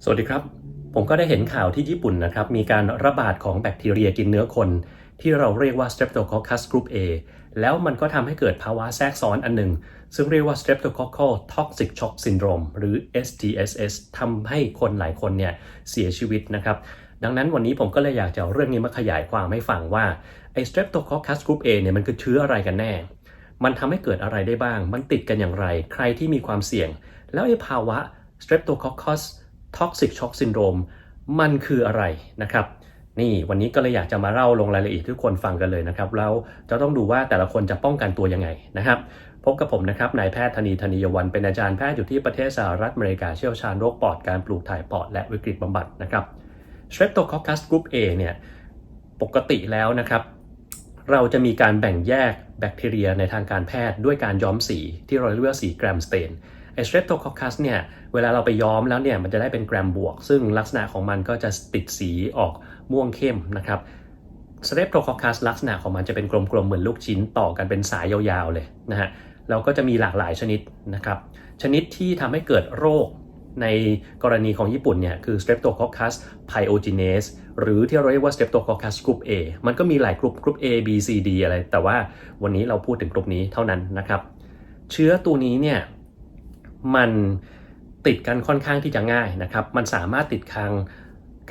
สวัสดีครับผมก็ได้เห็นข่าวที่ญี่ปุ่นนะครับมีการระบาดของแบคทีเรียกินเนื้อคนที่เราเรียกว่า Streptococcus group A แล้วมันก็ทำให้เกิดภาวะแทรกซ้อนอันหนึ่งซึ่งเรียกว่า Streptococcal Toxic Shock Syndrome หรือ STSS ทำให้คนหลายคนเนี่ยเสียชีวิตนะครับดังนั้นวันนี้ผมก็เลยอยากจะเอาเรื่องนี้มาขยายความให้ฟังว่าไอ้ Streptococcus group A เนี่ยมันคือเชื้ออะไรกันแน่มันทำให้เกิดอะไรได้บ้างมันติดกันอย่างไรใครที่มีความเสี่ยงแล้วไอ้ภาวะ Streptococcus Toxic Shock Syndrome มันคืออะไรนะครับนี่วันนี้ก็เลยอยากจะมาเล่าลงรายละเอียดให้ทุกคนฟังกันเลยนะครับแล้วจะต้องดูว่าแต่ละคนจะป้องกันตัวยังไงนะครับพบกับผมนะครับนายแพทย์ธนียวันเป็นอาจารย์แพทย์อยู่ที่ประเทศสหรัฐอเมริกาเชี่ยวชาญโรคปอดการปลูกถ่ายปอดและวิกฤตบำบัดนะครับ Streptococcus group A เนี่ยปกติแล้วนะครับเราจะมีการแบ่งแยกแบคทีเรียในทางการแพทย์ด้วยการย้อมสีที่เราเรียกว่าสีแกรมสเตนไอ้ Streptococcus เนี่ยเวลาเราไปย้อมแล้วเนี่ยมันจะได้เป็นแกรมบวกซึ่งลักษณะของมันก็จะติดสีออกม่วงเข้มนะครับ Streptococcus ลักษณะของมันจะเป็นกลมๆเหมือนลูกชิ้นต่อกันเป็นสายยาวๆเลยนะฮะแล้วก็จะมีหลากหลายชนิดนะครับชนิดที่ทำให้เกิดโรคในกรณีของญี่ปุ่นเนี่ยคือ Streptococcus pyogenes หรือที่เราเรียกว่า Streptococcus group A มันก็มีหลายกลุ่ม A B C D อะไรแต่ว่าวันนี้เราพูดถึงกลุ่มนี้เท่านั้นนะครับเชื้อตัวนี้เนี่ยมันติดกันค่อนข้างที่จะง่ายนะครับมันสามารถติดทาง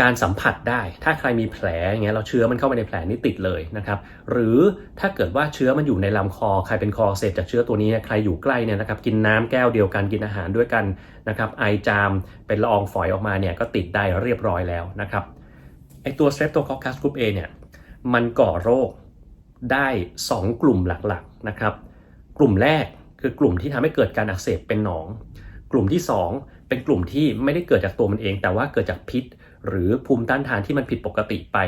การสัมผัสได้ถ้าใครมีแผลอย่างเงี้ยเราเชื้อมันเข้าไปในแผลนี้ติดเลยนะครับหรือถ้าเกิดว่าเชื้อมันอยู่ในลำคอใครเป็นคอเสพจากเชื้อตัวนี้ใครอยู่ใกล้เนี่ยนะครับกินน้ำแก้วเดียวกันกินอาหารด้วยกันนะครับไอจามเป็นละอองฝอยออกมาเนี่ยก็ติดได้เรียบร้อยแล้วนะครับไอตัว Streptococcus group A เนี่ยมันก่อโรคได้2กลุ่มหลักๆนะครับกลุ่มแรกคือกลุ่มที่ทำให้เกิดการอักเสบเป็นหนองกลุ่มที่2เป็นกลุ่มที่ไม่ได้เกิดจากตัวมันเองแต่ว่าเกิดจากพิษหรือภูมิต้านทานที่มันผิดปกติไป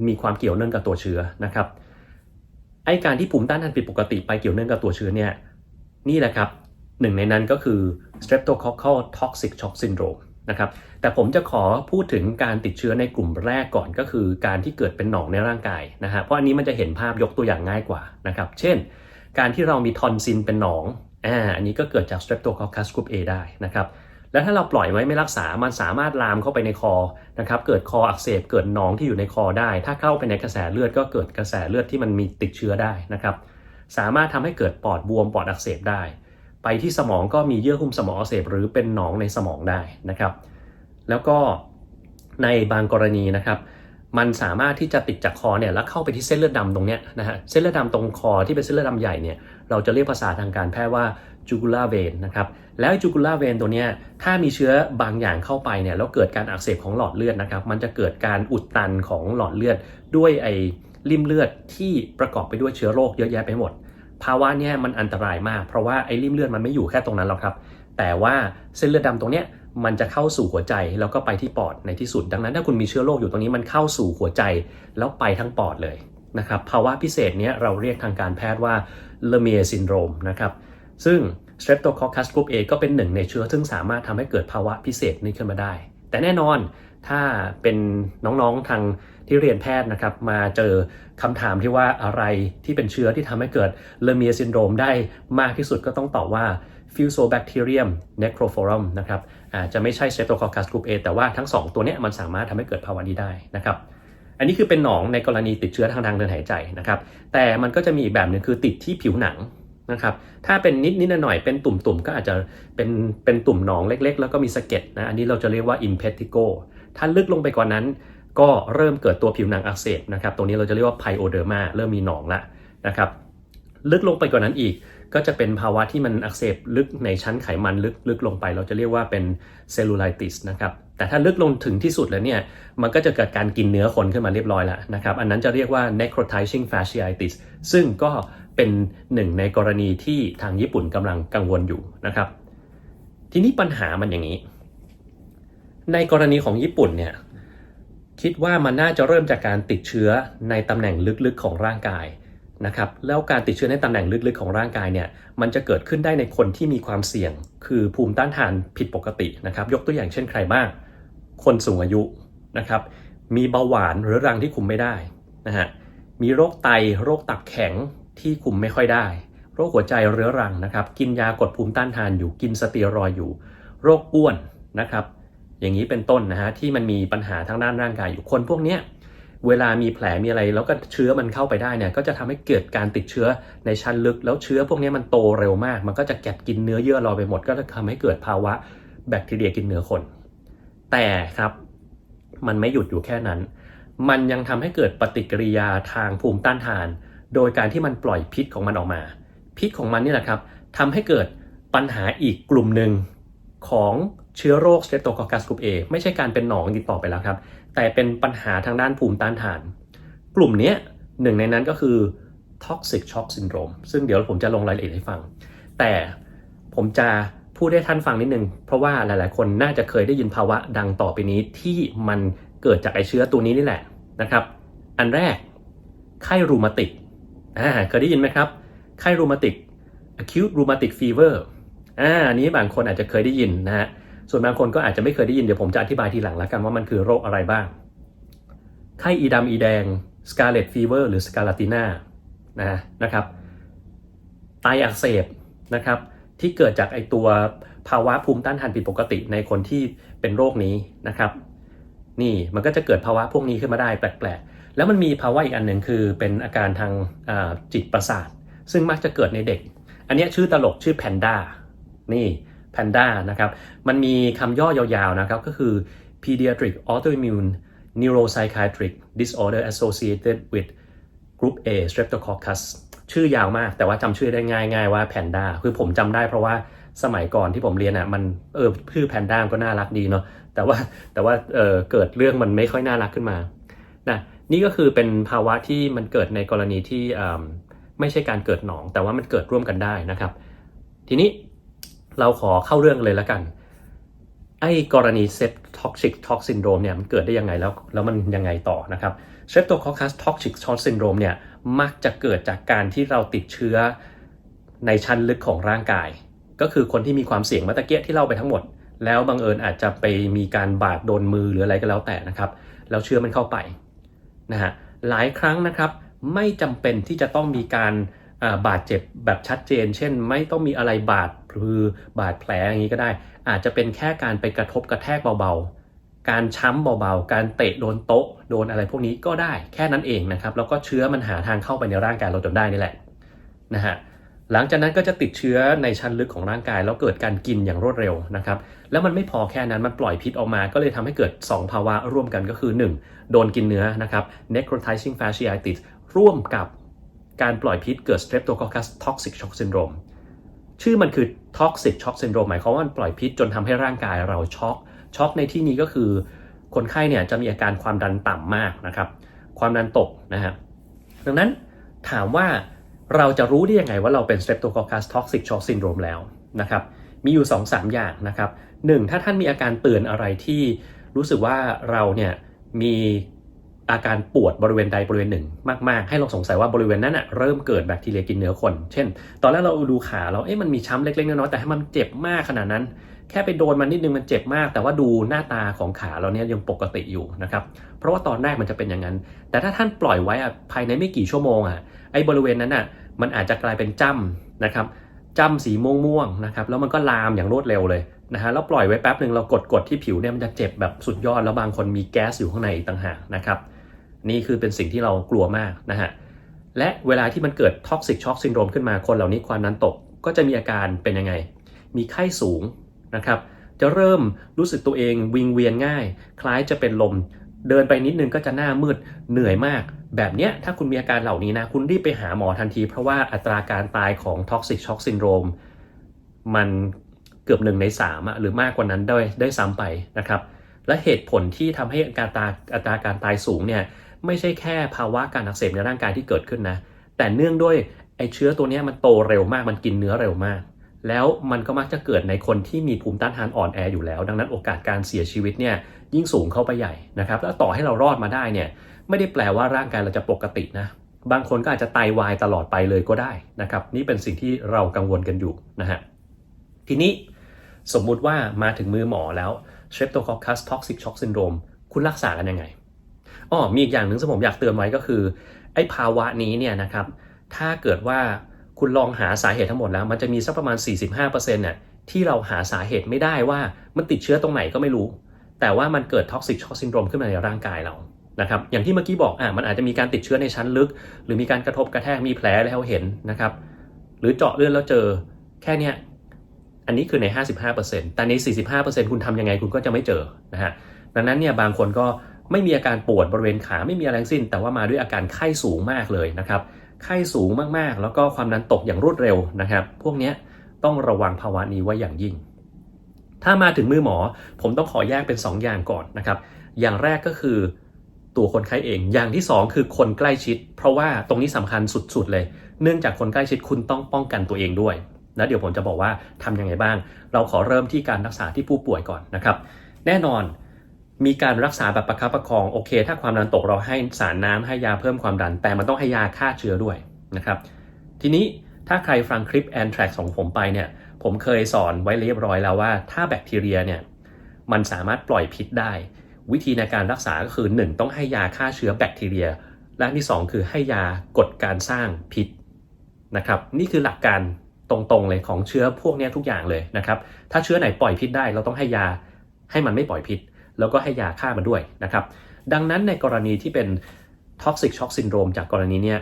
มีความเกี่ยวเนื่องกับตัวเชื้อนะครับไอการที่ภูมิต้านทานผิดปกติไปเกี่ยวเนื่องกับตัวเชื้อเนี่ยนี่แหละครับหนึ่งในนั้นก็คือ Streptococcal Toxic Shock Syndrome นะครับแต่ผมจะขอพูดถึงการติดเชื้อในกลุ่มแรกก่อนก็คือการที่เกิดเป็นหนองในร่างกายนะฮะเพราะอันนี้มันจะเห็นภาพยกตัวอย่างง่ายกว่านะครับเช่นการที่เรามีทอนซิลเป็นหนองอันนี้ก็เกิดจาก Streptococcus group A ได้นะครับแล้วถ้าเราปล่อยไว้ไม่รักษามันสามารถลามเข้าไปในคอนะครับเกิดคออักเสบเกิดหนองที่อยู่ในคอได้ถ้าเข้าไปในกระแสเลือดก็เกิดกระแสเลือดที่มันมีติดเชื้อได้นะครับสามารถทำให้เกิดปอดบวมปอดอักเสบได้ไปที่สมองก็มีเยื่อหุ้มสมองอักเสบหรือเป็นหนองในสมองได้นะครับแล้วก็ในบางกรณีนะครับมันสามารถที่จะติดจากคอเนี่ยแล้วเข้าไปที่เส้นเลือดดำตรงเนี้ยนะฮะเส้นเลือดดำตรงคอที่เป็นเส้นเลือดดำใหญ่เนี่ยเราจะเรียกภาษาทางการแพทย์ว่า jugular vein นะครับแล้ว jugular vein ตัวเนี้ยถ้ามีเชื้อบางอย่างเข้าไปเนี่ยแล้วเกิดการอักเสบของหลอดเลือดนะครับมันจะเกิดการอุดตันของหลอดเลือดด้วยไอ้ริ่มเลือดที่ประกอบไปด้วยเชื้อโรคเยอะแยะไปหมดภาวะเนี้ยมันอันตรายมากเพราะว่าไอ้ริ่มเลือดมันไม่อยู่แค่ตรงนั้นหรอกครับแต่ว่าเส้นเลือดดำตรงเนี้ยมันจะเข้าสู่หัวใจแล้วก็ไปที่ปอดในที่สุดดังนั้นถ้าคุณมีเชื้อโรคอยู่ตรงนี้มันเข้าสู่หัวใจแล้วไปทั้งปอดเลยนะครับภาวะพิเศษนี้เราเรียกทางการแพทย์ว่า Lemierre syndrome นะครับซึ่ง Streptococcus group A ก็เป็นหนึ่งในเชื้อซึ่งสามารถทำให้เกิดภาวะพิเศษนี้ขึ้นมาได้แต่แน่นอนถ้าเป็นน้องๆทางที่เรียนแพทย์นะครับมาเจอคำถามที่ว่าอะไรที่เป็นเชื้อที่ทำให้เกิด Lemierre syndrome ได้มากที่สุดก็ต้องตอบว่าFusobacterium necrophorum นะครับอาจจะไม่ใช่ Streptococcus group A แต่ว่าทั้ง2ตัวนี้มันสามารถทำให้เกิดภาวะนี้ได้นะครับอันนี้คือเป็นหนองในกรณีติดเชื้อทางเดินหายใจนะครับแต่มันก็จะมีอีกแบบนึงคือติดที่ผิวหนังนะครับถ้าเป็นนิดหน่อยเป็นตุ่มๆก็อาจจะเป็นตุ่มหนองเล็กๆแล้วก็มีสะเก็ดนะอันนี้เราจะเรียกว่า impetigo ถ้าลึกลงไปกว่านั้นก็เริ่มเกิดตัวผิวหนังอักเสบนะครับตรงนี้เราจะเรียกว่า pyoderma เริ่มมีหนองละนะครับลึกลงไปกว่านั้นอีกก็จะเป็นภาวะที่มันอักเสบลึกในชั้นไขมันลึกลงไปเราจะเรียกว่าเป็นเซลลูไลติสนะครับแต่ถ้าลึกลงถึงที่สุดแล้วเนี่ยมันก็จะเกิดการกินเนื้อคนขึ้นมาเรียบร้อยแล้วนะครับอันนั้นจะเรียกว่า necrotizing fasciitis ซึ่งก็เป็นหนึ่งในกรณีที่ทางญี่ปุ่นกำลังกังวลอยู่นะครับทีนี้ปัญหามันอย่างนี้ในกรณีของญี่ปุ่นเนี่ยคิดว่ามันน่าจะเริ่มจากการติดเชื้อในตำแหน่งลึกๆของร่างกายนะครับแล้วการติดเชื้อในตำแหน่งลึกๆของร่างกายเนี่ยมันจะเกิดขึ้นได้ในคนที่มีความเสี่ยงคือภูมิต้านทานผิดปกตินะครับยกตัวอย่างเช่นใครบ้างคนสูงอายุนะครับมีเบาหวานเรื้อรังที่คุมไม่ได้นะฮะมีโรคไตโรคตับแข็งที่คุมไม่ค่อยได้โรคหัวใจเรื้อรังนะครับกินยากดภูมิต้านทานอยู่กินสเตียรอยด์อยู่โรคอ้วนนะครับ อย่างนี้เป็นต้นนะฮะที่มันมีปัญหาทางด้านร่างกายอยู่คนพวกเนี้ยเวลามีแผลมีอะไรแล้วก็เชื้อมันเข้าไปได้เนี่ยก็จะทำให้เกิดการติดเชื้อในชั้นลึกแล้วเชื้อพวกนี้มันโตเร็วมากมันก็จะกัดกินเนื้อเยื่อเราไปหมดก็จะทำให้เกิดภาวะแบคทีเรียกินเนื้อคนแต่ครับมันไม่หยุดอยู่แค่นั้นมันยังทำให้เกิดปฏิกิริยาทางภูมิต้านทานโดยการที่มันปล่อยพิษของมันออกมาพิษของมันนี่แหละครับทำให้เกิดปัญหาอีกกลุ่มหนึ่งของเชื้อโรค Streptococcus group A ไม่ใช่การเป็นหนองอีกต่อไปแล้วครับแต่เป็นปัญหาทางด้านภูมิต้านทานกลุ่มนี้หนึ่งในนั้นก็คือ Toxic Shock Syndrome ซึ่งเดี๋ยวผมจะลงรายละเอียดให้ฟังแต่ผมจะพูดให้ท่านฟังนิดนึงเพราะว่าหลายๆคนน่าจะเคยได้ยินภาวะดังต่อไปนี้ที่มันเกิดจากไอเชื้อตัวนี้นี่แหละนะครับอันแรกไข้รูมาติกเคยได้ยินไหมครับไข้รูมาติก acute rheumatic fever อันนี้บางคนอาจจะเคยได้ยินนะฮะส่วนบางคนก็อาจจะไม่เคยได้ยินเดี๋ยวผมจะอธิบายทีหลังแล้วกันว่ามันคือโรคอะไรบ้างไข้อีดำอีแดง scarlet fever หรือ scarlatina นะครับไตอักเสบนะครับที่เกิดจากไอตัวภาวะภูมิต้านทานผิดปกติในคนที่เป็นโรคนี้นะครับนี่มันก็จะเกิดภาวะพวกนี้ขึ้นมาได้แปลกๆแล้วมันมีภาวะอีกอันหนึ่งคือเป็นอาการทางจิตประสาทซึ่งมักจะเกิดในเด็กอันนี้ชื่อตลกชื่อแพนด้านี่แพนด้านะครับมันมีคำย่อยาวๆนะครับก็คือ pediatric autoimmune neuropsychiatric disorder associated with group A streptococcus ชื่อยาวมากแต่ว่าจำชื่อได้ง่ายๆว่าแพนด้าคือผมจำได้เพราะว่าสมัยก่อนที่ผมเรียนมันชื่อแพนด้าก็น่ารักดีเนาะแต่ว่าเกิดเรื่องมันไม่ค่อยน่ารักขึ้นมานะนี่ก็คือเป็นภาวะที่มันเกิดในกรณีที่ไม่ใช่การเกิดหนองแต่ว่ามันเกิดร่วมกันได้นะครับทีนี้เราขอเข้าเรื่องเลยแล้วกันไอ้กรณีToxic Shock Syndrome เนี่ยมันเกิดได้ยังไงแล้วมันยังไงต่อนะครับ Streptococcus Toxic Shock Syndrome เนี่ยมักจะเกิดจากการที่เราติดเชื้อในชั้นลึกของร่างกายก็คือคนที่มีความเสี่ยงเมื่อตะเกียที่เล่าไปทั้งหมดแล้วบังเอิญอาจจะไปมีการบาดโดนมือหรืออะไรก็แล้วแต่นะครับแล้วเชื้อมันเข้าไปนะฮะหลายครั้งนะครับไม่จำเป็นที่จะต้องมีการบาดเจ็บแบบชัดเจนเช่นไม่ต้องมีอะไรบาดหรือบาดแผลอย่างนี้ก็ได้อาจจะเป็นแค่การไปกระทบกระแทกเบาๆการช้ำเบาๆการเตะโดนโต๊ะโดนอะไรพวกนี้ก็ได้แค่นั้นเองนะครับแล้วก็เชื้อมันหาทางเข้าไปในร่างกายเราจนได้นี่แหละนะฮะหลังจากนั้นก็จะติดเชื้อในชั้นลึกของร่างกายแล้วเกิดการกินอย่างรวดเร็วนะครับแล้วมันไม่พอแค่นั้นมันปล่อยพิษออกมาก็เลยทำให้เกิด2ภาวะร่วมกันก็คือ1โดนกินเนื้อนะครับ necrotizing fasciitis ร่วมกับการปล่อยพิษเกิด Streptococcus Toxic Shock Syndrome ชื่อมันคือ Toxic Shock Syndrome หมายความว่ามันปล่อยพิษจนทำให้ร่างกายเราช็อกในที่นี้ก็คือคนไข้เนี่ยจะมีอาการความดันต่ำมากนะครับความดันตกนะฮะดังนั้นถามว่าเราจะรู้ได้ยังไงว่าเราเป็น Streptococcus Toxic Shock Syndrome แล้วนะครับมีอยู่ 2-3 อย่างนะครับ1ถ้าท่านมีอาการเตือนอะไรที่รู้สึกว่าเราเนี่ยมีอาการปวดบริเวณใดบริเวณหนึ่งมากๆให้เราสงสัยว่าบริเวณนั้นเริ่มเกิดแบคทีเรียกินเนื้อคนเช่นตอนแรกเราดูขาเรามันมีช้ำเล็กๆน้อยๆแต่ให้มันเจ็บมากขนาดนั้นแค่ไปโดนมันนิดนึงมันเจ็บมากแต่ว่าดูหน้าตาของขาเราเนี่ยยังปกติอยู่นะครับเพราะว่าตอนแรกมันจะเป็นอย่างนั้นแต่ถ้าท่านปล่อยไว้ภายในไม่กี่ชั่วโมงไอ้บริเวณนั้นมันอาจจะกลายเป็นจ้ำนะครับจ้ำสีม่วงๆนะครับแล้วมันก็ลามอย่างรวดเร็วเลยนะฮะแล้วปล่อยไว้แป๊บนึงเรากดที่ผิวเนี่ยมันจะเจ็บแบบสุดยอดแล้วบางคนมีแก๊สอยู่ข้างในอีกต่างหากนะครับนี่คือเป็นสิ่งที่เรากลัวมากนะฮะและเวลาที่มันเกิด Toxic Shock Syndrome ขึ้นมาคนเหล่านี้ความดันตกก็จะมีอาการเป็นยังไงมีไข้สูงนะครับจะเริ่มรู้สึกตัวเองวิงเวียนง่ายคล้ายจะเป็นลมเดินไปนิดนึงก็จะหน้ามืดเหนื่อยมากแบบเนี้ยถ้าคุณมีอาการเหล่านี้นะคุณรีบไปหาหมอทันทีเพราะว่าอัตราการตายของ Toxic Shock Syndrome มันเกือบ1 ใน 3หรือมากกว่านั้นได้ซ้ำไปนะครับและเหตุผลที่ทำให้อัตราการตายสูงเนี่ยไม่ใช่แค่ภาวะการอักเสบในร่างกายที่เกิดขึ้นนะแต่เนื่องด้วยไอเชื้อตัวนี้มันโตเร็วมากมันกินเนื้อเร็วมากแล้วมันก็มักจะเกิดในคนที่มีภูมิต้านทานอ่อนแออยู่แล้วดังนั้นโอกาสการเสียชีวิตเนี่ยยิ่งสูงเข้าไปใหญ่นะครับแล้วต่อให้เรารอดมาได้เนี่ยไม่ได้แปลว่าร่างกายเราจะปกตินะบางคนก็อาจจะไตวายตลอดไปเลยก็ได้นะครับนี่เป็นสิ่งที่เรากังวลกันอยู่นะฮะทีนี้สมมุติว่ามาถึงมือหมอแล้ว Streptococcus Toxic Shock Syndrome คุณรักษากันยังไงมีอีกอย่างหนึ่งที่ผมอยากเตือนไว้ก็คือไอ้ภาวะนี้เนี่ยนะครับถ้าเกิดว่าคุณลองหาสาเหตุทั้งหมดแล้วมันจะมีสักประมาณ 45% ที่เราหาสาเหตุไม่ได้ว่ามันติดเชื้อตรงไหนก็ไม่รู้ แต่ว่ามันเกิด toxic shock syndrome ขึ้นมาในร่างกายเรานะครับอย่างที่เมื่อกี้บอกมันอาจจะมีการติดเชื้อในชั้นลึกหรือมีการกระทบกระแทกมีแผลแล้วเห็นนะครับหรือเจาะเลือดแล้วเจอแค่เนี้ยอันนี้คือใน 55% แต่ใน 45% คุณทำยังไงคุณก็จะไม่เจอนะฮะดังนั้นเนี่ยบางคนก็ไม่มีอาการปวดบริเวณขาไม่มีอะไรทั้งสิ้นแต่ว่ามาด้วยอาการไข้สูงมากเลยนะครับไข้สูงมากๆแล้วก็ความดันตกอย่างรวดเร็วนะครับพวกนี้ต้องระวังภาวะนี้ไว้อย่างยิ่งถ้ามาถึงมือหมอผมต้องขอแยกเป็น2 อย่างก่อนนะครับอย่างแรกก็คือตัวคนไข้เองอย่างที่2คือคนใกล้ชิดเพราะว่าตรงนี้สำคัญสุดๆเลยเนื่องจากคนใกล้ชิดคุณต้องป้องกันตัวเองด้วยแล้วเดี๋ยวผมจะบอกว่าทำยังไงบ้างเราขอเริ่มที่การรักษาที่ผู้ป่วยก่อนนะครับแน่นอนมีการรักษาแบบประคับประคองโอเคถ้าความดันตกเราให้สารน้ำให้ยาเพิ่มความดันแต่มันต้องให้ยาฆ่าเชื้อด้วยนะครับทีนี้ถ้าใครฟังคลิป Anthrax ของผมไปเนี่ยผมเคยสอนไว้เรียบร้อยแล้วว่าถ้าแบคทีเรียเนี่ยมันสามารถปล่อยพิษได้วิธีในการรักษาก็คือ1ต้องให้ยาฆ่าเชื้อแบคทีเรียและที่2คือให้ยากดการสร้างพิษนะครับนี่คือหลักการตรงๆเลยของเชื้อพวกนี้ทุกอย่างเลยนะครับถ้าเชื้อไหนปล่อยพิษได้เราต้องให้ยาให้มันไม่ปล่อยพิษแล้วก็ให้ยาฆ่ามันด้วยนะครับดังนั้นในกรณีที่เป็น toxic shock syndrome จากกรณีเนี้ย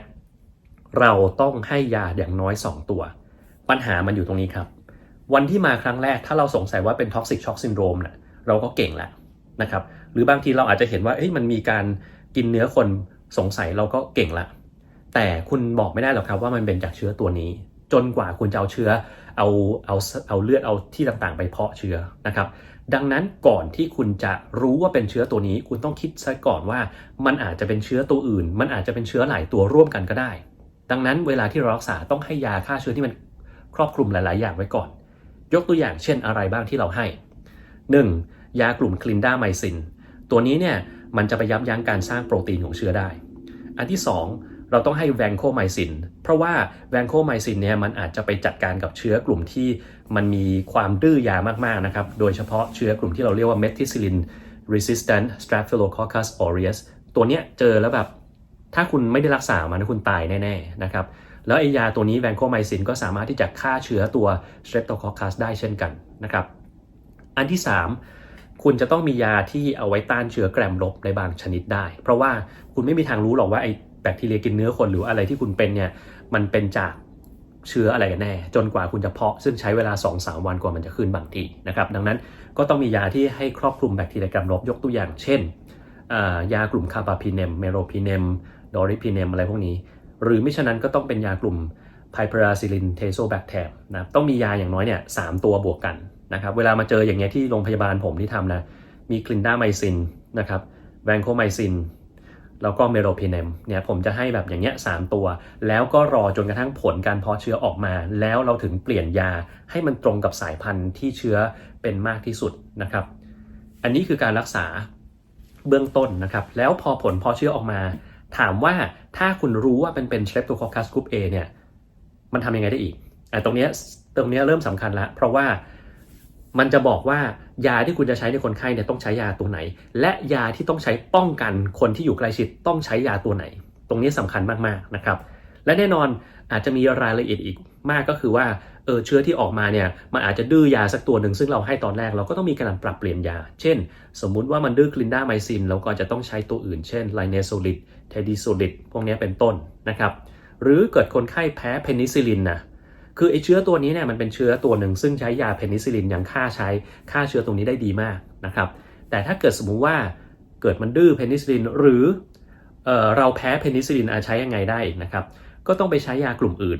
เราต้องให้ยาอย่างน้อย2ตัวปัญหามันอยู่ตรงนี้ครับวันที่มาครั้งแรกถ้าเราสงสัยว่าเป็น toxic shock syndrome นะเราก็เก่งแล้วนะครับหรือบางทีเราอาจจะเห็นว่ามันมีการกินเนื้อคนสงสัยเราก็เก่งละแต่คุณบอกไม่ได้หรอกครับว่ามันเป็นจากเชื้อตัวนี้จนกว่าคุณจะเอาเชื้อเอาเลือดเอาที่ต่างๆไปเพาะเชื้อนะครับดังนั้นก่อนที่คุณจะรู้ว่าเป็นเชื้อตัวนี้คุณต้องคิดซะก่อนว่ามันอาจจะเป็นเชื้อตัวอื่นมันอาจจะเป็นเชื้อหลายตัวร่วมกันก็ได้ดังนั้นเวลาที่เรารักษาต้องให้ยาฆ่าเชื้อที่มันครอบคลุมหลายๆอย่างไว้ก่อนยกตัวอย่างเช่นอะไรบ้างที่เราให้ 1. ยากลุ่มคลินดาไมซินตัวนี้เนี่ยมันจะไปยับยั้งการสร้างโปรตีนของเชื้อได้อันที่2เราต้องให้แวนโคไมซินเพราะว่าแวนโคไมซินเนี่ยมันอาจจะไปจัดการกับเชื้อกลุ่มที่มันมีความดื้อยามากๆนะครับโดยเฉพาะเชื้อกลุ่มที่เราเรียกว่า methicillin resistant staphylococcus aureus ตัวเนี้ยเจอแล้วแบบถ้าคุณไม่ได้รักษามันคุณตายแน่ๆนะครับแล้วไอยาตัวนี้แวนโคไมซินก็สามารถที่จะฆ่าเชื้อตัว streptococcus ได้เช่นกันนะครับอันที่3คุณจะต้องมียาที่เอาไว้ต้านเชื้อแกรมลบในบางชนิดได้เพราะว่าคุณไม่มีทางรู้หรอกว่าไอแบคทีเรียกินเนื้อคนหรืออะไรที่คุณเป็นเนี่ยมันเป็นจากเชื้ออะไรกันแน่จนกว่าคุณจะเพาะซึ่งใช้เวลา 2-3 วันกว่ามันจะขึ้นบางทีนะครับดังนั้นก็ต้องมียาที่ให้ครอบคลุมแบคทีเรียแกรมลบยกตัวอย่างเช่นยากลุ่มคาร์บาพิเนมเมโรพิเนมดอริพิเนมอะไรพวกนี้หรือไม่ฉะนั้นก็ต้องเป็นยากลุ่มไพพาราซิลินเทโซแบคแทมนะต้องมียาอย่างน้อยเนี่ย3ตัวบวกกันนะครับเวลามาเจออย่างเงี้ยที่โรงพยาบาลผมที่ทำนะมีคลินดาไมซินนะครับแวนโคไมซินแล้วก็เมโรพิเนมเนี่ยผมจะให้แบบอย่างเงี้ย3ตัวแล้วก็รอจนกระทั่งผลการเพาะเชื้อออกมาแล้วเราถึงเปลี่ยนยาให้มันตรงกับสายพันธุ์ที่เชื้อเป็นมากที่สุดนะครับอันนี้คือการรักษาเบื้องต้นนะครับแล้วพอผลเพาะเชื้อออกมาถามว่าถ้าคุณรู้ว่าเป็น Streptococcus group A เนี่ยมันทำยังไงได้อีกตรงเนี้ยเริ่มสำคัญแล้วเพราะว่ามันจะบอกว่ายาที่คุณจะใช้ในคนไข้เนี่ยต้องใช้ยาตัวไหนและยาที่ต้องใช้ป้องกันคนที่อยู่ใกล้ชิดต้องใช้ยาตัวไหนตรงนี้สำคัญมากๆนะครับและแน่นอนอาจจะมีรายละเอียดอีกมากก็คือว่าเชื้อที่ออกมาเนี่ยมันอาจจะดื้อยาสักตัวหนึ่งซึ่งเราให้ตอนแรกเราก็ต้องมีการปรับเปลี่ยนยาเช่นสมมุติว่ามันดื้อคลินดาไมซินเราก็จะต้องใช้ตัวอื่นเช่นไลเนโซลิดเทดิโซลิดพวกนี้เป็นต้นนะครับหรือเกิดคนไข้แพ้เพนิซิลินนะคือไอเชื้อตัวนี้เนี่ยมันเป็นเชื้อตัวหนึ่งซึ่งใช้ยาเพนิซิลินยังฆ่าเชื้อตรงนี้ได้ดีมากนะครับแต่ถ้าเกิดสมมุติว่าเกิดมันดื้อเพนิซิลินหรือเราแพ้เพนิซิลินใช้ยังไงได้อีกนะครับก็ต้องไปใช้ยากลุ่มอื่น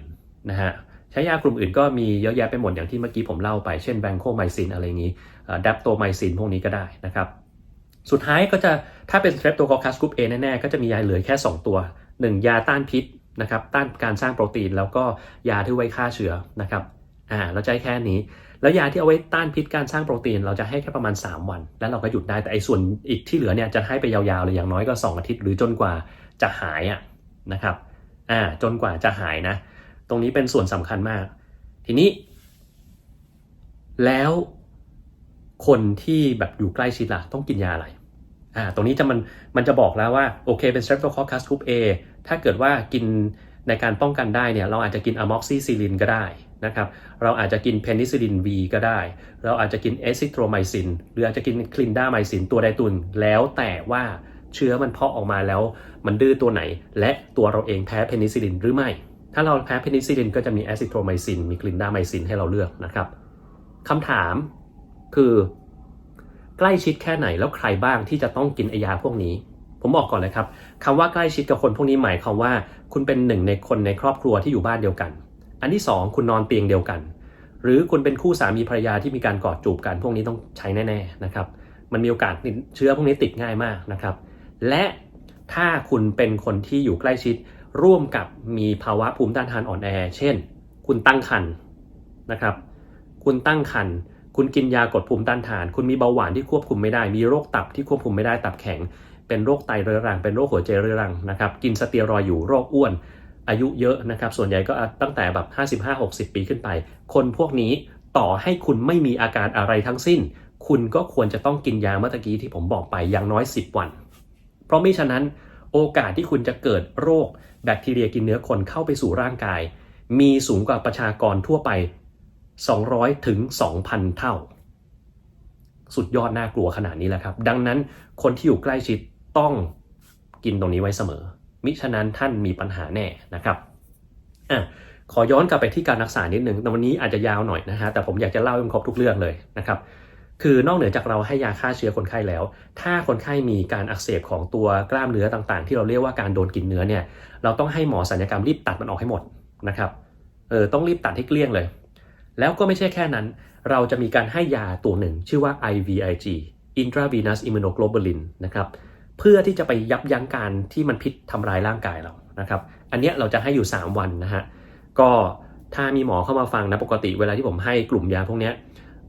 นะฮะใช้ยากลุ่มอื่นก็มีเยอะแยะไปหมดอย่างที่เมื่อกี้ผมเล่าไปเช่นแบงโคไมซินอะไรอย่างนี้ดัปโตไมซินพวกนี้ก็ได้นะครับสุดท้ายก็จะถ้าเป็น Streptococcus group A แน่ๆก็จะมียาเหลือแค่2ตัว1ยาต้านพิษนะครับต้านการสร้างโปรตีนแล้วก็ยาที่ไว้ฆ่าเชื้อนะครับเราจะให้แค่นี้แล้วยาที่เอาไว้ต้านพิษการสร้างโปรตีนเราจะให้แค่ประมาณ3วันแล้วเราก็หยุดได้แต่ไอ้ส่วนอีกที่เหลือเนี่ยจะให้ไปยาวๆเลยอย่างน้อยก็2อาทิตย์หรือจนกว่าจะหายนะครับจนกว่าจะหายนะตรงนี้เป็นส่วนสำคัญมากทีนี้แล้วคนที่แบบอยู่ใกล้ชิดล่ะต้องกินยาอะไรตรงนี้มันจะบอกแล้วว่าโอเคเป็น Streptococcus group A ถ้าเกิดว่ากิน ในการป้องกันได้เนี่ยเราอาจจะกินอะม็อกซิซิลินก็ได้นะครับเราอาจจะกินเพนิซิลิน V ก็ได้เราอาจจะกินเอซิโทรไมซินหรืออาจจะกินคลินดาไมซินตัวใดตัวหนึ่งแล้วแต่ว่าเชื้อมันเพาะออกมาแล้วมันดื้อตัวไหนและตัวเราเองแพ้เพนิซิลินหรือไม่ถ้าเราแพ้เพนิซิลินก็จะมีแอซิโทรไมซินมีคลินดาไมซินให้เราเลือกนะครับคำถามคือใกล้ชิดแค่ไหนแล้วใครบ้างที่จะต้องกินยาพวกนี้ผมบอกก่อนเลยครับคำว่าใกล้ชิดกับคนพวกนี้หมายความว่าคุณเป็นหนึ่งในคนในครอบครัวที่อยู่บ้านเดียวกันอันที่2คุณนอนเตียงเดียวกันหรือคุณเป็นคู่สามีภรรยาที่มีการกอดจูบกันพวกนี้ต้องใช้แน่ๆนะครับมันมีโอกาสเชื้อพวกนี้ติดง่ายมากนะครับและถ้าคุณเป็นคนที่อยู่ใกล้ชิดร่วมกับมีภาวะภูมิต้านทานอ่อนแอเช่นคุณตั้งครรภ์นะครับคุณตั้งครรภ์คุณกินยากดภูมิต้านทานคุณมีเบาหวานที่ควบคุมไม่ได้มีโรคตับที่ควบคุมไม่ได้ตับแข็งเป็นโรคไตเรื้อรังเป็นโรคหัวใจเรื้อรังนะครับกินสเตียรอยด์อยู่โรคอ้วนอายุเยอะนะครับส่วนใหญ่ก็ตั้งแต่แบบ55-60 ปีขึ้นไปคนพวกนี้ต่อให้คุณไม่มีอาการอะไรทั้งสิ้นคุณก็ควรจะต้องกินยาเมื่อกี้ที่ผมบอกไปอย่างน้อย10 วันเพราะมิฉะนั้นโอกาสที่คุณจะเกิดโรคแบคทีเรียกินเนื้อคนเข้าไปสู่ร่างกายมีสูงกว่าประชากรทั่วไป200 ถึง 2,000 เท่าสุดยอดน่ากลัวขนาดนี้แหละครับดังนั้นคนที่อยู่ใกล้ชิดต้องกินตรงนี้ไว้เสมอมิฉะนั้นท่านมีปัญหาแน่นะครับขอย้อนกลับไปที่การรักษานิดนึงแต่วันนี้อาจจะยาวหน่อยนะฮะแต่ผมอยากจะเล่าให้ครบทุกเรื่องเลยนะครับคือนอกเหนือจากเราให้ยาฆ่าเชื้อคนไข้แล้วถ้าคนไข้มีการอักเสบของตัวกล้ามเนื้อต่างๆที่เราเรียกว่าการโดนกินเนื้อเนี่ยเราต้องให้หมอศัลยกรรมรีบตัดมันออกให้หมดนะครับต้องรีบตัดให้เกลี้ยงเลยแล้วก็ไม่ใช่แค่นั้นเราจะมีการให้ยาตัวหนึ่งชื่อว่า IVIG Intravenous Immunoglobulin นะครับเพื่อที่จะไปยับยั้งการที่มันพิษทำร้ายร่างกายเรานะครับอันนี้เราจะให้อยู่3 วันนะฮะก็ถ้ามีหมอเข้ามาฟังนะปกติเวลาที่ผมให้กลุ่มยาพวกนี้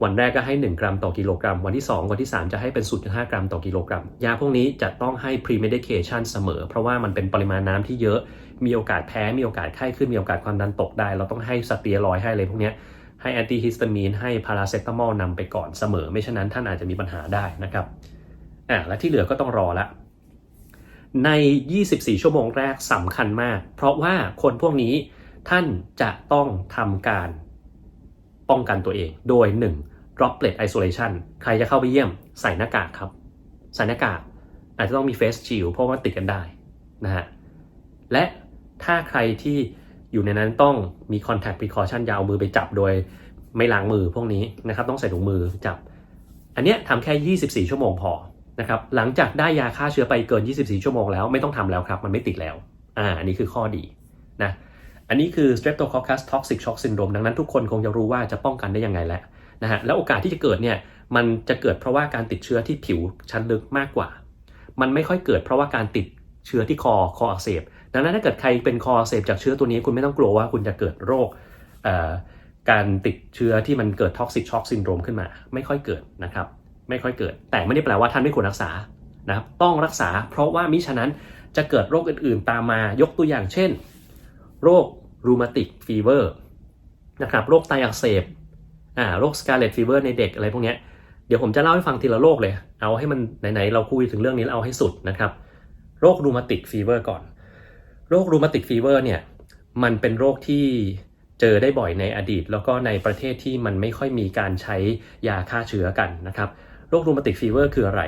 วันแรกก็ให้1 กรัมต่อกิโลกรัมวันที่2วันที่3จะให้เป็น 0.5 กรัมต่อกิโลกรัมยาพวกนี้จะต้องให้ pre-medication เสมอเพราะว่ามันเป็นปริมาณน้ำที่เยอะมีโอกาสแพ้มีโอกาสไข้ขึ้นมีโอกาสความดันตกได้เราต้องให้สเตียรอยด์ให้อะไรพวกนี้ให้แอนติฮิสตามีนให้พาราเซตามอลนำไปก่อนเสมอไม่ฉะนั้นท่านอาจจะมีปัญหาได้นะครับและที่เหลือก็ต้องรอละใน24 ชั่วโมงแรกสำคัญมากเพราะว่าคนพวกนี้ท่านจะต้องทำการป้องกันตัวเองโดย1 droplet isolation ใครจะเข้าไปเยี่ยมใส่หน้ากากครับใส่หน้ากากอาจจะต้องมี face shield เพราะว่าติดกันได้นะฮะและถ้าใครที่อยู่ในนั้นต้องมี contact precaution อย่าเอามือไปจับโดยไม่ล้างมือพวกนี้นะครับต้องใส่ถุงมือจับอันเนี้ยทำแค่24 ชั่วโมงพอนะครับหลังจากได้ยาฆ่าเชื้อไปเกิน24 ชั่วโมงแล้วไม่ต้องทำแล้วครับมันไม่ติดแล้วอันนี้คือข้อดีนะอันนี้คือ Streptococcus toxic shock syndrome ดังนั้นทุกคนคงจะรู้ว่าจะป้องกันได้ยังไงแล้วนะฮะแล้วโอกาสที่จะเกิดเนี่ยมันจะเกิดเพราะว่าการติดเชื้อที่ผิวชั้นลึกมากกว่ามันไม่ค่อยเกิดเพราะว่าการติดเชื้อที่คออักเสบดังนั้นถ้าเกิดใครเป็นคออักเสบจากเชื้อตัวนี้คุณไม่ต้องกลัวว่าคุณจะเกิดโรคการติดเชื้อที่มันเกิด toxic shock syndrome ขึ้นมาไม่ค่อยเกิดนะครับไม่ค่อยเกิดแต่ไม่ได้แปลว่าท่านไม่ควรรักษานะครับต้องรักษาเพราะว่ามิฉะนั้นจะเกิดโรคอื่นๆตามมายกตัวอย่างเช่นโรครูมาติกฟีเวอร์นะครับโรคไตอักเสบโรคสการ์เลตฟีเวอร์ในเด็กอะไรพวกนี้เดี๋ยวผมจะเล่าให้ฟังทีละโรคเลยเอาให้มันไหนๆเราคุยถึงเรื่องนี้แล้วเอาให้สุดนะครับโรครูมาติกฟีเวอร์ก่อนโรครูมาติกฟีเวอร์เนี่ยมันเป็นโรคที่เจอได้บ่อยในอดีตแล้วก็ในประเทศที่มันไม่ค่อยมีการใช้ยาฆ่าเชื้อกันนะครับโรครูมาติกฟีเวอร์คืออะไร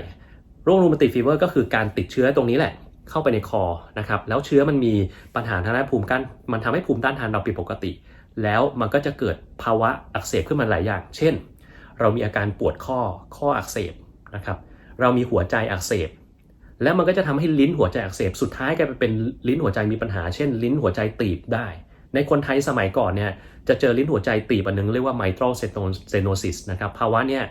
โรครูมาติกฟีเวอร์ก็คือการติดเชื้อตรงนี้แหละเข้าไปในคอนะครับแล้วเชื้อมันมีปัญหาทางด้านภูมิมันทำให้ภูมิต้านทานเราผิดปกติแล้วมันก็จะเกิดภาวะอักเสบขึ้นมาหลายอย่างเช่นเรามีอาการปวดข้ออักเสบนะครับเรามีหัวใจอักเสบแล้วมันก็จะทำให้ลิ้นหัวใจอักเสบสุดท้ายกลายเป็นลิ้นหัวใจมีปัญหาเช่นลิ้นหัวใจตีบได้ในคนไทยสมัยก่อนเนี่ยจะเจอลิ้นหัวใจตีบอันนึงเรียกว่า mitral stenosis นะครับภาวะเนี่ย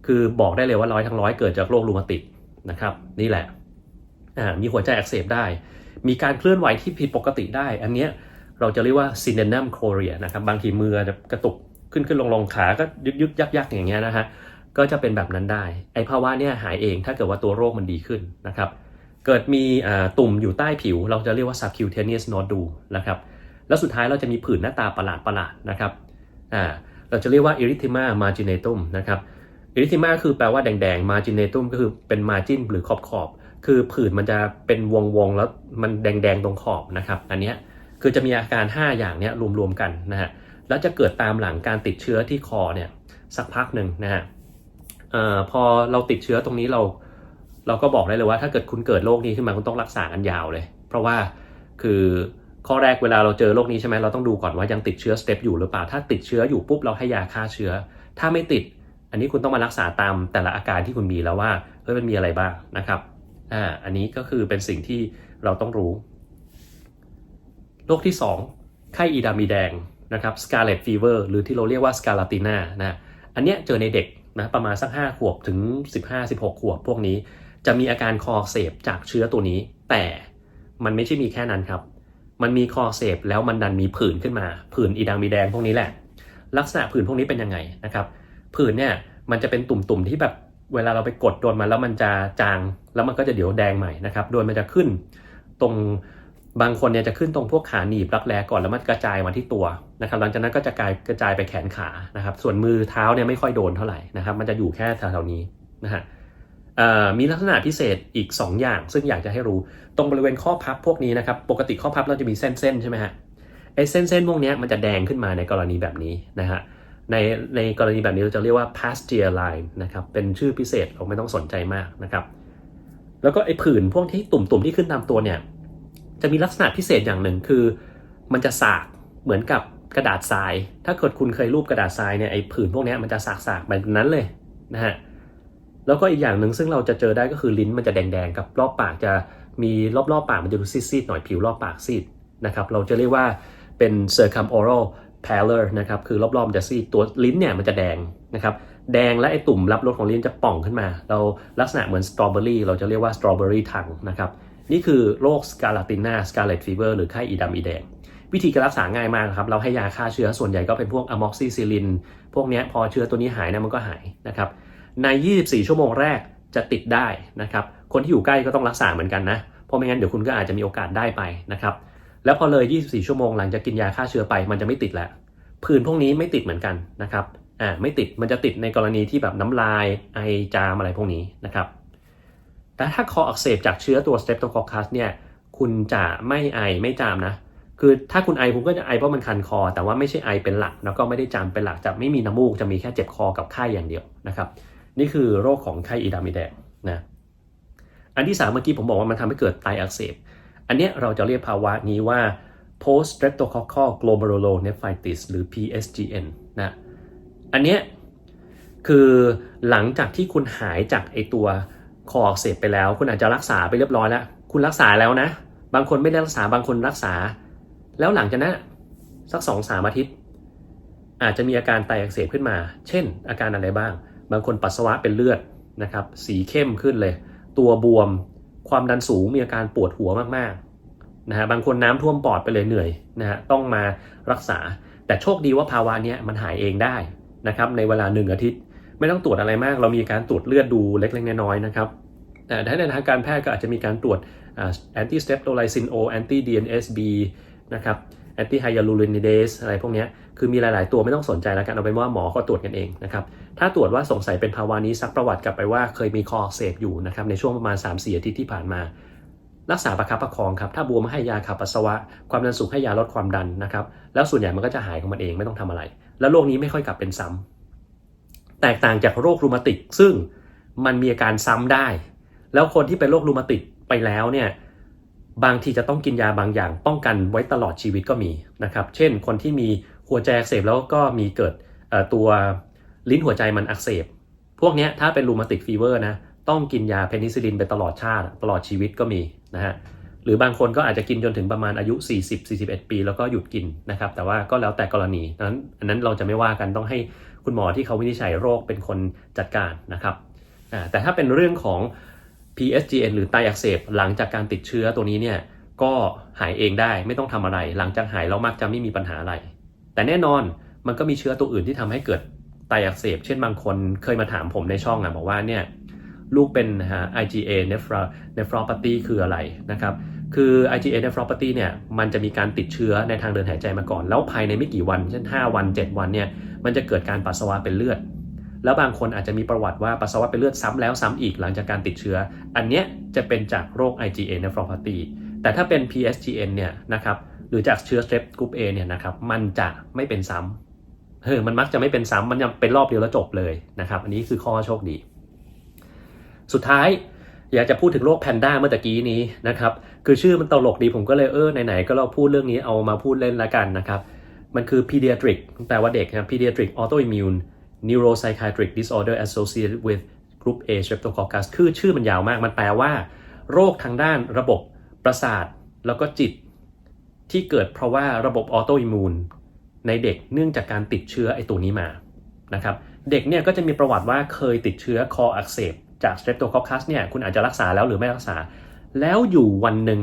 คือบอกได้เลยว่า100 ทั้ง 100เกิดจากโรครูมาติกนะครับนี่แหละมีหัวใจอักเสบได้มีการเคลื่อนไหวที่ผิดปกติได้อันเนี้ยเราจะเรียกว่า synonym chorea นะครับบางทีมือจะกระตุกขึ้นลงขาก็ยึกยักอย่างเงี้ยนะฮะก็จะเป็นแบบนั้นได้ไอภาวะเนี่ยหายเองถ้าเกิดว่าตัวโรคมันดีขึ้นนะครับเกิดมีตุ่มอยู่ใต้ผิวเราจะเรียกว่า subcutaneous nodule นะครับแล้วสุดท้ายเราจะมีผื่นหน้าตาประหลาดนะครับเราจะเรียกว่า erythema marginatum นะครับ erythema คือแปลว่าแดง marginatum ก็คือเป็น margin หรือขอบคือผื่นมันจะเป็นวงแล้วมันแดงตรงขอบนะครับอันเนี้ย คือจะมีอาการ5อย่างเนี้ยรวมๆกันนะฮะแล้วจะเกิดตามหลังการติดเชื้อที่คอเนี่ยสักพักหนึ่งนะฮะพอเราติดเชื้อตรงนี้เราก็บอกได้เลยว่าถ้าเกิดคุณเกิดโรคนี้ขึ้นมาคุณต้องรักษากันยาวเลยเพราะว่าคือข้อแรกเวลาเราเจอโรคนี้ใช่ไหมเราต้องดูก่อนว่ายังติดเชื้อสเต็ปอยู่หรือเปล่าถ้าติดเชื้ออยู่ปุ๊บเราให้ยาฆ่าเชื้อถ้าไม่ติดอันนี้คุณต้องมารักษาตามแต่ละอาการที่คุณมีแล้วว่ามันมีอะไรบ้างนะครับอันนี้ก็คือเป็นสิ่งที่เราต้องรู้โรคที่2ไข้อีดำมีแดงนะครับ Scarlet Fever หรือที่เราเรียกว่า Scarlatina นะอันเนี้ยเจอในเด็กนะประมาณสัก5ขวบถึง15-16 ขวบพวกนี้จะมีอาการคออักเสบจากเชื้อตัวนี้แต่มันไม่ใช่มีแค่นั้นครับมันมีคออักเสบแล้วมันดันมีผื่นขึ้นมาผื่นอีดำมีแดงพวกนี้แหละลักษณะผื่นพวกนี้เป็นยังไงนะครับผื่นเนี่ยมันจะเป็นตุ่มๆที่แบบเวลาเราไปกดโดนมันแล้วมันจะจางแล้วมันก็จะเดี๋ยวแดงใหม่นะครับโดยมันจะขึ้นตรงบางคนเนี่ยจะขึ้นตรงพวกขาหนีบรักแร้ก่อนแล้วมันกระจายมาที่ตัวนะครับหลังจากนั้นก็จะกระจายไปแขนขานะครับส่วนมือเท้าเนี่ยไม่ค่อยโดนเท่าไหร่นะครับมันจะอยู่แค่แถวๆนี้นะฮะมีลักษณะพิเศษอีก2อย่างซึ่งอยากจะให้รู้ตรงบริเวณข้อพับพวกนี้นะครับปกติข้อพับเราจะมีเส้นๆใช่ไหมฮะไอ้เส้นพวกนี้มันจะแดงขึ้นมาในกรณีแบบนี้นะฮะในกรณีแบบนี้เราจะเรียกว่า Pasteur line นะครับเป็นชื่อพิเศษเราไม่ต้องสนใจมากนะครับแล้วก็ไอ้ผื่นพวกที่ตุ่มๆที่ขึ้นตามตัวเนี่ยจะมีลักษณะพิเศษอย่างหนึ่งคือมันจะสากเหมือนกับกระดาษทรายถ้าเกิดคุณเคยรูปกระดาษทรายเนี่ยไอ้ผื่นพวกนี้มันจะสากๆแบบนั้นเลยนะฮะแล้วก็อีกอย่างหนึ่งซึ่งเราจะเจอได้ก็คือลิ้นมันจะแดงๆกับรอบปากจะมีรอบๆปากมันจะดูซีดๆหน่อยผิวรอบปากซีดนะครับเราจะเรียกว่าเป็น circumoral pallor นะครับคือรอบๆมันจะซีดตัวลิ้นเนี่ยมันจะแดงนะครับแดงและไอตุ่มรับรสของลิ้นจะป่องขึ้นมาเราลักษณะเหมือนสตรอเบอรี่เราจะเรียกว่า strawberry tongue นะครับนี่คือโรค Scarlatina Scarlet Fever หรือไข้อีดำอีแดงวิธีการรักษาง่ายมากครับเราให้ยาฆ่าเชื้อส่วนใหญ่ก็เป็นพวกอะม็อกซิซิลินพวกนี้พอเชื้อตัวนี้หายนะมันก็หายนะครับใน24ชั่วโมงแรกจะติดได้นะครับคนที่อยู่ใกล้ก็ต้องรักษาเหมือนกันนะเพราะไม่งั้นเดี๋ยวคุณก็อาจจะมีโอกาสได้ไปนะครับแล้วพอเลย24ชั่วโมงหลังจากกินยาฆ่าเชื้อไปมันจะไม่ติดแล้วผื่นพวกนี้ไม่ติดเหมือนกันนะครับไม่ติดมันจะติดในกรณีที่แบบน้ำลายไอจามอะไรพวกนี้นะครับแต่ถ้าคออักเสบจากเชื้อตัว Streptococcus เนี่ยคุณจะไม่ไอไม่จามนะคือถ้าคุณไอคุณก็จะไอเพราะมันคันคอแต่ว่าไม่ใช่ไอเป็นหลักแล้วก็ไม่ได้จามเป็นหลักจะไม่มีน้ำมูกจะมีแค่เจ็บคอกับไข้อย่างเดียวนะครับนี่คือโรคของไข้อีดำอีแดงนะอันที่3เมื่อกี้ผมบอกว่ามันทำให้เกิดไตอักเสบอันเนี้ยเราจะเรียกภาวะนี้ว่า post streptococcal glomerulonephritis หรือ PSGN นะอันเนี้ยคือหลังจากที่คุณหายจากไอตัวคออักเสบไปแล้วคุณอาจจะรักษาไปเรียบร้อยแล้วคุณรักษาแล้วนะบางคนไม่ได้รักษาบางคนรักษาแล้วหลังจากนั้นสัก 2-3 อาทิตย์อาจจะมีอาการไตอักเสบขึ้นมาเช่นอาการอะไรบ้างบางคนปัสสาวะเป็นเลือดนะครับสีเข้มขึ้นเลยตัวบวมความดันสูงมีอาการปวดหัวมากๆนะฮะบางคนน้ำท่วมปอดไปเลยเหนื่อยนะฮะต้องมารักษาแต่โชคดีว่าภาวะนี้มันหายเองได้นะครับในเวลา1 อาทิตย์ไม่ต้องตรวจอะไรมากเรามีการตรวจเลือดดูเล็กๆน้อยๆนะครับแต่ถ้าในทางการแพทย์ก็อาจจะมีการตรวจanti streptolysin O anti DNSB นะครับ anti hyaluronidase อะไรพวกนี้คือมีหลายๆตัวไม่ต้องสนใจแล้วกันเอาเป็นว่าหมอเขาตรวจกันเองนะครับถ้าตรวจว่าสงสัยเป็นภาวะนี้ซักประวัติกลับไปว่าเคยมีคออักเสบอยู่นะครับในช่วงประมาณ 3-4 อาทิตย์ที่ผ่านมารักษาประคับประคองครับถ้าบวมให้ยาขับปัสสาวะความดันสูงให้ยาลดความดันนะครับแล้วส่วนใหญ่มันก็จะหายของมันเองไม่ต้องทำอะไรแล้วโรคนี้ไม่ค่อยกลับเป็นซ้ำแตกต่างจากโรครูมาติกซึ่งมันมีอาการซ้ำได้แล้วคนที่เป็นโรครูมาติกไปแล้วเนี่ยบางทีจะต้องกินยาบางอย่างป้องกันไว้ตลอดชีวิตก็มีนะครับเช่นคนที่มีหัวใจอักเสบแล้วก็มีเกิดตัวลิ้นหัวใจมันอักเสบพวกนี้ถ้าเป็นรูมาติกฟีเวอร์นะต้องกินยาเพนิซิลลินไปตลอดชาติตลอดชีวิตก็มีนะฮะหรือบางคนก็อาจจะกินจนถึงประมาณอายุ40-41 ปีแล้วก็หยุดกินนะครับแต่ว่าก็แล้วแต่กรณีนั้นอันนั้นเราจะไม่ว่ากันต้องให้คุณหมอที่เขาวินิจฉัยโรคเป็นคนจัดการนะครับแต่ถ้าเป็นเรื่องของ PSGN หรือไตอักเสบหลังจากการติดเชื้อตัวนี้เนี่ยก็หายเองได้ไม่ต้องทำอะไรหลังจากหายแล้วมักจะไม่มีปัญหาอะไรแต่แน่นอนมันก็มีเชื้อตัวอื่นที่ทำให้เกิดไตอักเสบเช่นบางคนเคยมาถามผมในช่องบอกว่าเนี่ยลูกเป็นIgA nephropathy คืออะไรนะครับคือ IgA nephropathy เนี่ยมันจะมีการติดเชื้อในทางเดินหายใจมาก่อนแล้วภายในไม่กี่วันเช่น5 วัน 7 วันเนี่ยมันจะเกิดการปัสสาวะเป็นเลือดแล้วบางคนอาจจะมีประวัติว่าปัสสาวะเป็นเลือดซ้ำแล้วซ้ำอีกหลังจากการติดเชื้ออันเนี้ยจะเป็นจากโรค IgA nephropathy แต่ถ้าเป็น PSGN เนี่ยนะครับ หรือจากเชื้อ Strep Group A เนี่ยนะครับมันจะไม่เป็นซ้ำมันมักจะไม่เป็นซ้ำมันยังเป็นรอบเดียวแล้วจบเลยนะครับอันนี้คือข้อโชคดีสุดท้ายอยากจะพูดถึงโรคแพนด้าเมื่อตะกี้นี้นะครับคือชื่อมันตลกดีผมก็เลยไหนๆก็เราพูดเรื่องนี้เอามาพูดเล่นละกันนะครับมันคือ pediatric แปลว่าเด็กนะ pediatric autoimmune neuropsychiatric disorder associated with group A streptococcus คือชื่อมันยาวมากมันแปลว่าโรคทางด้านระบบประสาทแล้วก็จิตที่เกิดเพราะว่าระบบออโตอิมมูนในเด็กเนื่องจากการติดเชื้อไอ้ตัวนี้มานะครับเด็กเนี่ยก็จะมีประวัติว่าเคยติดเชื้อคออักเสบจาก streptococcus เนี่ยคุณอาจจะรักษาแล้วหรือไม่รักษาแล้วอยู่วันหนึ่ง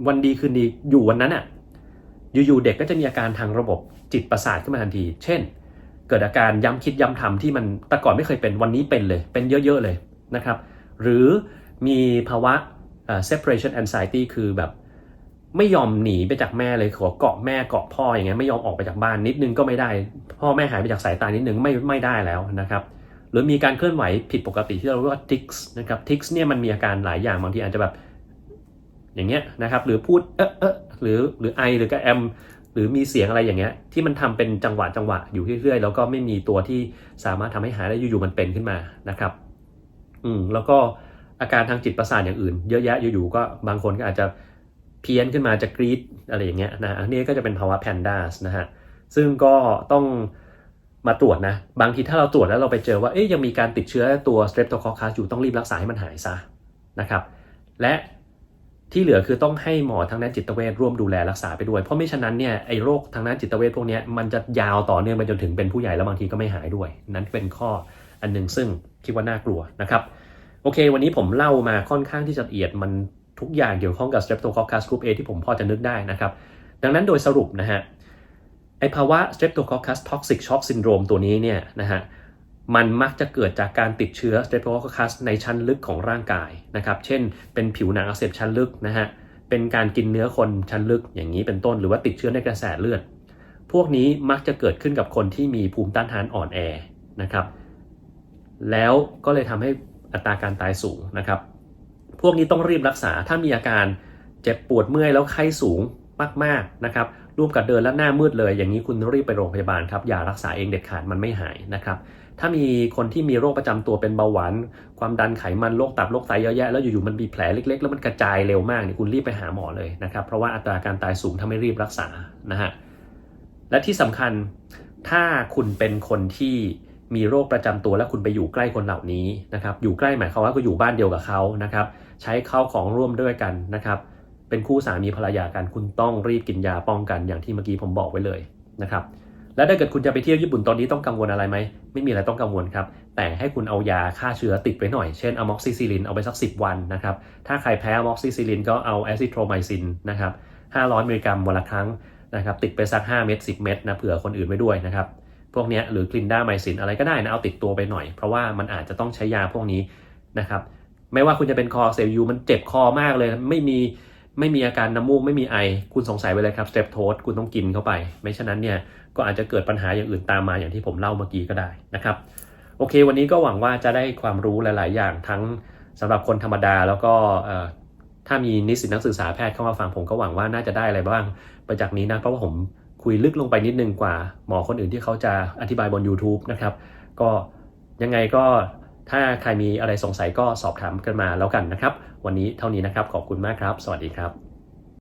วันดีคืนดีอยู่วันนั้นอ่ะอยู่ๆเด็กก็จะมีอาการทางระบบจิตประสาทขึ้นมาทันทีเช่นเกิดอาการย้ำคิดย้ำทำที่มันแต่ก่อนไม่เคยเป็นวันนี้เป็นเลยเป็นเยอะๆเลยนะครับหรือมีภาวะseparation anxiety คือแบบไม่ยอมหนีไปจากแม่เลยขอเกาะแม่เกาะพ่ออย่างเงี้ยไม่ยอมออกไปจากบ้านนิดนึงก็ไม่ได้พ่อแม่หายไปจากสายตานิดนึงไม่ได้แล้วนะครับหรือมีการเคลื่อนไหวผิดปกติที่เราเรียกว่า tics นะครับ tics เนี่ยมันมีอาการหลายอย่างบางทีอาจจะแบบอย่างเงี้ยนะครับหรือพูดหรือไอหรือกระแอมหรือมีเสียงอะไรอย่างเงี้ยที่มันทำเป็นจังหวะอยู่เรื่อยๆแล้วก็ไม่มีตัวที่สามารถทำให้หายได้อยู่ๆมันเป็นขึ้นมานะครับแล้วก็อาการทางจิตประสาทอย่างอื่นเยอะแยะอยู่ๆก็บางคนก็อาจจะเพี้ยนขึ้นมาจะกรี๊ดอะไรอย่างเงี้ยนะอันนี้ก็จะเป็นภาวะแพนด้านะฮะซึ่งก็ต้องมาตรวจนะบางทีถ้าเราตรวจแล้วเราไปเจอว่ายังมีการติดเชื้อตัว Streptococcus อยู่ต้องรีบรักษาให้มันหายซะนะครับและที่เหลือคือต้องให้หมอทางด้านจิตเวชร่วมดูแลรักษาไปด้วยเพราะไม่ฉะนั้นเนี่ยไอ้โรคทางด้านจิตเวชพวกนี้มันจะยาวต่อเนื่องไปจนถึงเป็นผู้ใหญ่แล้วบางทีก็ไม่หายด้วยนั้นเป็นข้ออันนึงซึ่งคิดว่าน่ากลัวนะครับโอเควันนี้ผมเล่ามาค่อนข้างที่จะละเอียดมันทุกอย่างเกี่ยวข้องกับ Streptococcus Group A ที่ผมพอจะนึกได้นะครับดังนั้นโดยสรุปนะฮะไอภาวะ Streptococcus Toxic Shock Syndrome ตัวนี้เนี่ยนะฮะมันมักจะเกิดจากการติดเชื้อ Streptococcus ในชั้นลึกของร่างกายนะครับเช่นเป็นผิวหนังอักเสบชั้นลึกนะฮะเป็นการกินเนื้อคนชั้นลึกอย่างนี้เป็นต้นหรือว่าติดเชื้อในกระแสเลือดพวกนี้มักจะเกิดขึ้นกับคนที่มีภูมิต้านทานอ่อนแอนะครับแล้วก็เลยทำให้อัตราการตายสูงนะครับพวกนี้ต้องรีบรักษาถ้ามีอาการเจ็บปวดเมื่อยแล้วไข้สูงมากๆนะครับร่วมกับเดินและหน้ามืดเลยอย่างนี้คุณรีบไปโรงพยาบาลครับอย่ารักษาเองเด็ดขาดมันไม่หายนะครับถ้ามีคนที่มีโรคประจำตัวเป็นเบาหวานความดันไขมันโรคตับโรคไตเยอะแยะแล้วอยู่ๆมันมีแผลเล็กๆแล้วมันกระจายเร็วมากเนี่ยคุณรีบไปหาหมอเลยนะครับเพราะว่าอัตราการตายสูงถ้าไม่รีบรักษานะฮะและที่สำคัญถ้าคุณเป็นคนที่มีโรคประจำตัวและคุณไปอยู่ใกล้คนเหล่านี้นะครับอยู่ใกล้หมายความว่าก็อยู่บ้านเดียวกับเขานะครับใช้ข้าวของร่วมด้วยกันนะครับเป็นคู่สามีภรรยากันคุณต้องรีบกินยาป้องกันอย่างที่เมื่อกี้ผมบอกไว้เลยนะครับและถ้าเกิดคุณจะไปเที่ยวญี่ปุ่นตอนนี้ต้องกังวลอะไรไหมไม่มีอะไรต้องกังวลครับแต่ให้คุณเอายาฆ่าเชื้อติดไว้หน่อยเช่นอะม็อกซิซิลินเอาไปสัก10 วันนะครับถ้าใครแพ้อะม็อกซิซิลินก็เอาแอซิโทรไมซินนะครับ500 มิลลิกรัมวันละครั้งนะครับติดไปสัก5 เม็ด10 เม็ดนะเผื่อคนอื่นไว้ด้วยนะครับพวกนี้หรือคลินดาไมซินอะไรก็ได้นะเอาติดตัวไปหน่อยเพราะว่ามันอาจจะต้องใช้ยาพวกนี้นะครับไม่ว่าคุณจะเป็นคอเซลล์ยูมันเจ็บคอมากเลยไม่มีอาการน้ำมูกไม่มีไอคุณสงสัยไปเลยครับสเตปโทสคุณต้องกินเข้าไปไม่ฉะนั้นเนี่ยก็อาจจะเกิดปัญหาอย่างอื่นตามมาอย่างที่ผมเล่าเมื่อกี้ก็ได้นะครับโอเควันนี้ก็หวังว่าจะได้ความรู้หลายๆอย่างทั้งสำหรับคนธรรมดาแล้วก็ถ้ามีนิสิตนักศึกษาแพทย์เข้ามาฟังผมก็หวังว่าน่าจะได้อะไรบ้างไปจากนี้นะเพราะว่าผมคุยลึกลงไปนิดนึงกว่าหมอคนอื่นที่เขาจะอธิบายบน YouTube นะครับก็ยังไงก็ถ้าใครมีอะไรสงสัยก็สอบถามกันมาแล้วกันนะครับวันนี้เท่านี้นะครับขอบคุณมากครับสวัสดีครับ